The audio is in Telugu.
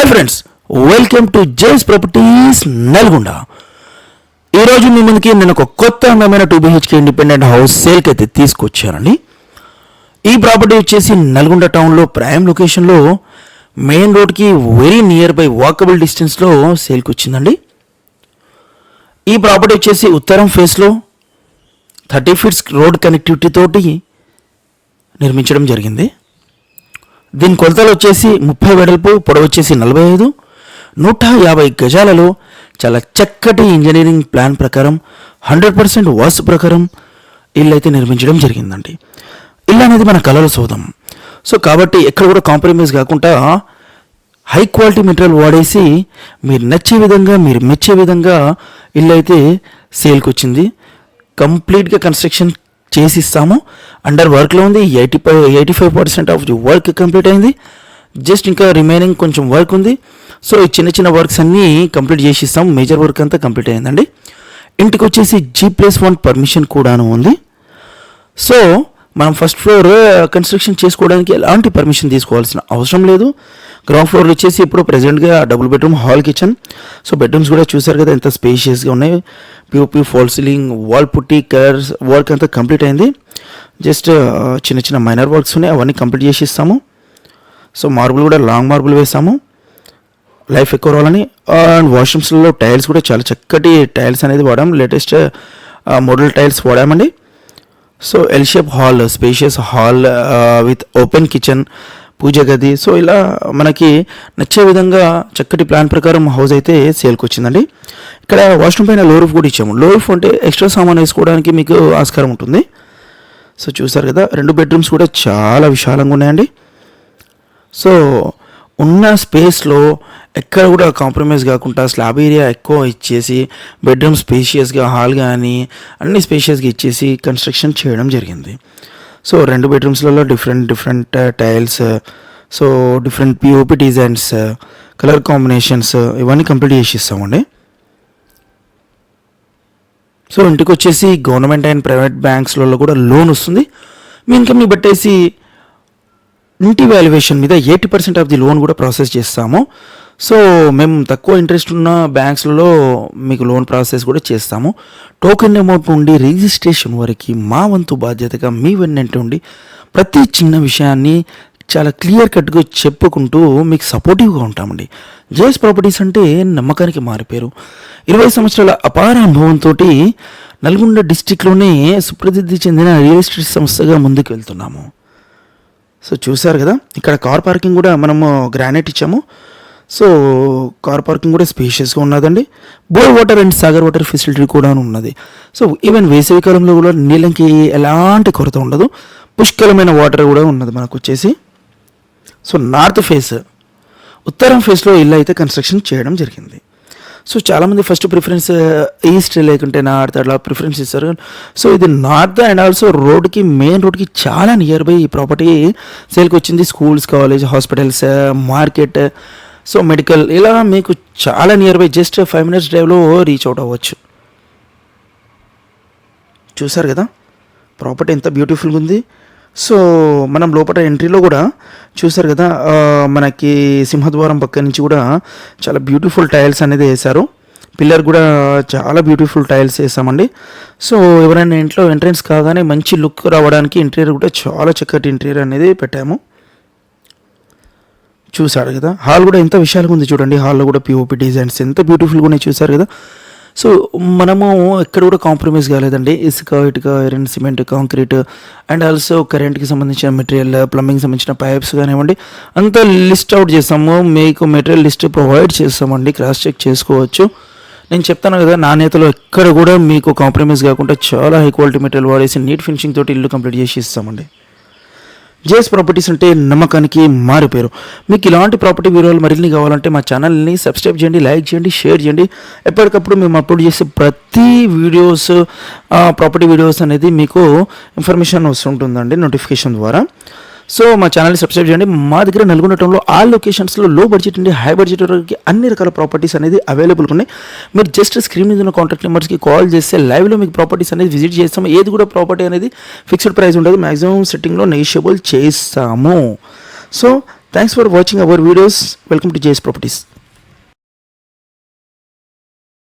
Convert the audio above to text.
ఫ్రెండ్స్, వెల్కమ్ టు జేస్ ప్రాపర్టీస్ నల్గొండ. ఈరోజు మీ ముందుకి నేను ఒక కొత్త అందమైన 2 BHK ఇండిపెండెంట్ హౌస్ సేల్కి అయితే తీసుకొచ్చానండి. ఈ ప్రాపర్టీ వచ్చేసి నల్గొండ టౌన్లో ప్రైమ్ లొకేషన్లో మెయిన్ రోడ్కి వెరీ నియర్ బై వాకబుల్ డిస్టెన్స్లో సేల్కి వచ్చిందండి. ఈ ప్రాపర్టీ వచ్చేసి ఉత్తరం ఫేస్లో 30 ఫీట్స్ రోడ్ కనెక్టివిటీ తోటి నిర్మించడం జరిగింది. దీని కొలతలు వచ్చేసి 30 వెడల్పు, పొడవు వచ్చేసి 45, 150 గజాలలో చాలా చక్కటి ఇంజనీరింగ్ ప్లాన్ ప్రకారం 100% వాస్తు ప్రకారం ఇల్లు అయితే నిర్మించడం జరిగిందండి. ఇల్లు అనేది మన కళలో సోదం. సో కాబట్టి ఎక్కడ కూడా కాంప్రమైజ్ కాకుండా హై క్వాలిటీ మెటీరియల్ వాడేసి మీరు నచ్చే విధంగా, మీరు మెచ్చే విధంగా ఇల్లు అయితే సేల్కి వచ్చింది. కంప్లీట్గా కన్స్ట్రక్షన్ చేసిస్తాము. అండర్ వర్క్లో ఉంది. 85% ఆఫ్ ది వర్క్ కంప్లీట్ అయింది. జస్ట్ ఇంకా రిమైనింగ్ కొంచెం వర్క్ ఉంది. సో ఈ చిన్న చిన్న వర్క్స్ అన్నీ కంప్లీట్ చేసి ఇస్తాము. మేజర్ వర్క్ అంతా కంప్లీట్ అయిందండి. ఇంటికి వచ్చేసి G+1 పర్మిషన్ కూడాను ఉంది. సో మనం ఫస్ట్ ఫ్లోర్ కన్స్ట్రక్షన్ చేసుకోవడానికి ఎలాంటి పర్మిషన్ తీసుకోవాల్సిన అవసరం లేదు. గ్రౌండ్ ఫ్లోర్ వచ్చేసి ఇప్పుడు ప్రెజెంట్గా double bedroom, hall, kitchen. So bedrooms కూడా చూసారు కదా ఎంత స్పేషియస్గా ఉన్నాయి. POP, fall ceiling, wall putty, colours work అంతా కంప్లీట్ అయింది. జస్ట్ చిన్న చిన్న మైనర్ వర్క్స్ ఉన్నాయి, అవన్నీ కంప్లీట్ చేసి ఇస్తాము. సో మార్బుల్ కూడా లాంగ్ మార్బుల్ వేసాము, లైఫ్ ఎక్కువ రావాలని. అండ్ వాష్రూమ్స్లో టైల్స్ కూడా చాలా చక్కటి టైల్స్ అనేది వాడాము. లేటెస్ట్ మోడల్ టైల్స్ వాడామండి. So L shape hall, spacious hall with open kitchen, puja గది. సో ఇలా మనకి నచ్చే విధంగా చక్కటి ప్లాన్ ప్రకారం హౌస్ అయితే సేల్కి వచ్చిందండి. ఇక్కడ వాష్రూమ్ పైన లో రూఫ్ కూడా ఇచ్చాము. లో రూఫ్ అంటే ఎక్స్ట్రా సామాన్ వేసుకోవడానికి మీకు ఆస్కారం ఉంటుంది. సో చూసారు కదా, 2 బెడ్రూమ్స్ కూడా చాలా విశాలంగా ఉన్నాయండి. సో ఉన్న స్పేస్లో ఎక్కడ కూడా కాంప్రమైజ్ కాకుండా స్లాబ్ ఏరియా ఎక్కువ ఇచ్చేసి బెడ్రూమ్ స్పేషియస్గా, హాల్ కానీ అన్ని స్పేషియస్గా ఇచ్చేసి కన్స్ట్రక్షన్ చేయడం జరిగింది. సో 2 బెడ్రూమ్స్లలో different tiles, so different POP designs, colour combinations ఇవన్నీ కంప్లీట్ చేసి ఇస్తామండి. సో ఇంటికి వచ్చేసి గవర్నమెంట్ అండ్ ప్రైవేట్ బ్యాంక్స్లలో కూడా లోన్ వస్తుంది. మీ ఇన్కమ్ని బట్టేసి ఇంటి వాల్యుయేషన్ మీద 80% ఆఫ్ ది లోన్ కూడా ప్రాసెస్ చేస్తాము. సో మేము తక్కువ ఇంట్రెస్ట్ ఉన్న బ్యాంక్స్లలో మీకు లోన్ ప్రాసెస్ కూడా చేస్తాము. టోకెన్ అమౌంట్ నుండి రిజిస్ట్రేషన్ వరకు మా వంతు బాధ్యతగా మీ వెన్నంటి ఉండి ప్రతి చిన్న విషయాన్ని చాలా క్లియర్ కట్గా చెప్పుకుంటూ మీకు సపోర్టివ్గా ఉంటామండి. జేఎస్ ప్రాపర్టీస్ అంటే నమ్మకానికి మారిపోయారు. 20 సంవత్సరాల అపార అనుభవంతో నల్గొండ డిస్టిక్లోనే సుప్రసిద్ధి చెందిన రియల్ ఎస్టేట్ సంస్థగా ముందుకు వెళ్తున్నాము. సో చూసారు కదా, ఇక్కడ కార్ పార్కింగ్ కూడా మనము గ్రానైట్ ఇచ్చాము. సో కార్ పార్కింగ్ కూడా స్పేషియస్గా ఉన్నదండి. Bore water and Sagar water facility కూడా ఉన్నది. సో ఈవెన్ వేసవి కాలంలో కూడా నీళ్ళకి ఎలాంటి కొరత ఉండదు. పుష్కలమైన వాటర్ కూడా ఉన్నది మనకు వచ్చేసి. సో నార్త్ ఫేస్, ఉత్తరం ఫేస్లో ఇల్లు అయితే కన్స్ట్రక్షన్ చేయడం జరిగింది. సో చాలామంది ఫస్ట్ ప్రిఫరెన్స్ ఈస్ట్ లేకుంటే నార్త్ అట్లా ప్రిఫరెన్స్ ఇస్తారు. సో ఇది నార్త్ అండ్ ఆల్సో రోడ్కి, మెయిన్ రోడ్కి చాలా నియర్ బై ఈ ప్రాపర్టీ సేల్కి వచ్చింది. Schools, college, hospitals, market, so medical ఇలా మీకు చాలా నియర్ బై జస్ట్ 5 minutes డ్రైవ్లో రీచ్ అవుట్ అవ్వచ్చు. చూసారు కదా ప్రాపర్టీ ఎంత బ్యూటిఫుల్గా ఉంది. సో మనం లోపల ఎంట్రీలో కూడా చూసారు కదా, మనకి సింహద్వారం పక్క నుంచి కూడా చాలా బ్యూటిఫుల్ టైల్స్ అనేది వేశారు. పిల్లర్ కూడా చాలా బ్యూటిఫుల్ టైల్స్ వేసామండి. సో ఎవరైనా ఇంట్లో ఎంట్రన్స్ కాగానే మంచి లుక్ రావడానికి ఇంటీరియర్ కూడా చాలా చక్కటి ఇంటీరియర్ అనేది పెట్టాము. చూసారు కదా, హాల్ కూడా ఎంత విశాలంగా ఉంది చూడండి. హాల్లో కూడా పిఓపి డిజైన్స్ ఎంత బ్యూటిఫుల్గా ఉన్నాయి చూసారు కదా. సో మనము ఎక్కడ కూడా కాంప్రమైజ్ కాలేదండి. ఇసుక, ఇటుక, iron, cement, concrete and also కరెంట్కి సంబంధించిన మెటీరియల్, ప్లంబింగ్ సంబంధించిన పైప్స్ కానివ్వండి అంతా లిస్ట్ అవుట్ చేస్తాము. మీకు మెటీరియల్ లిస్ట్ ప్రొవైడ్ చేస్తామండి, క్రాస్ చెక్ చేసుకోవచ్చు. నేను చెప్తాను కదా, నాణ్యతలో ఎక్కడ కూడా మీకు కాంప్రమైజ్ కాకుండా చాలా హై క్వాలిటీ మెటీరియల్ వాడేసి నీట్ ఫినిషింగ్ తోటి ఇల్లు కంప్లీట్ చేసి ఇస్తామండి. జేఎస్ ప్రాపర్టీస్ అంటే నమ్మకానికి మారిపోయారు. మీకు ఇలాంటి ప్రాపర్టీ వివరాలు మరిన్ని కావాలంటే మా ఛానల్ని సబ్స్క్రైబ్ చేయండి, లైక్ చేయండి, షేర్ చేయండి. ఎప్పటికప్పుడు మేము అప్లోడ్ చేసే ప్రతి వీడియోస్, ప్రాపర్టీ వీడియోస్ అనేది మీకు ఇన్ఫర్మేషన్ వస్తుంటుందండి నోటిఫికేషన్ ద్వారా. సో మా ఛానల్ని సబ్స్క్రైబ్ చేయండి. మా దగ్గర నల్గొండ టౌన్లో ఆల్ లొకేషన్స్లో లో బడ్జెట్ నుండి హై బడ్జెట్ వరకు అన్ని రకాల ప్రాపర్టీస్ అనేది అవైలబుల్గా ఉన్నాయి. మీరు జస్ట్ స్క్రీన్ మీద ఉన్న కాంటాక్ట్ నెంబర్స్కి కాల్ చేస్తే లైవ్లో మీకు ప్రాపర్టీస్ అనేది విజిట్ చేస్తాము. ఏది కూడా ప్రాపర్టీ అనేది ఫిక్స్డ్ ప్రైస్ ఉండదు, మ్యాక్సిమం సెట్టింగ్లో నెగిషియబుల్ చేస్తాము. So thanks for watching our videos. Welcome to JS properties.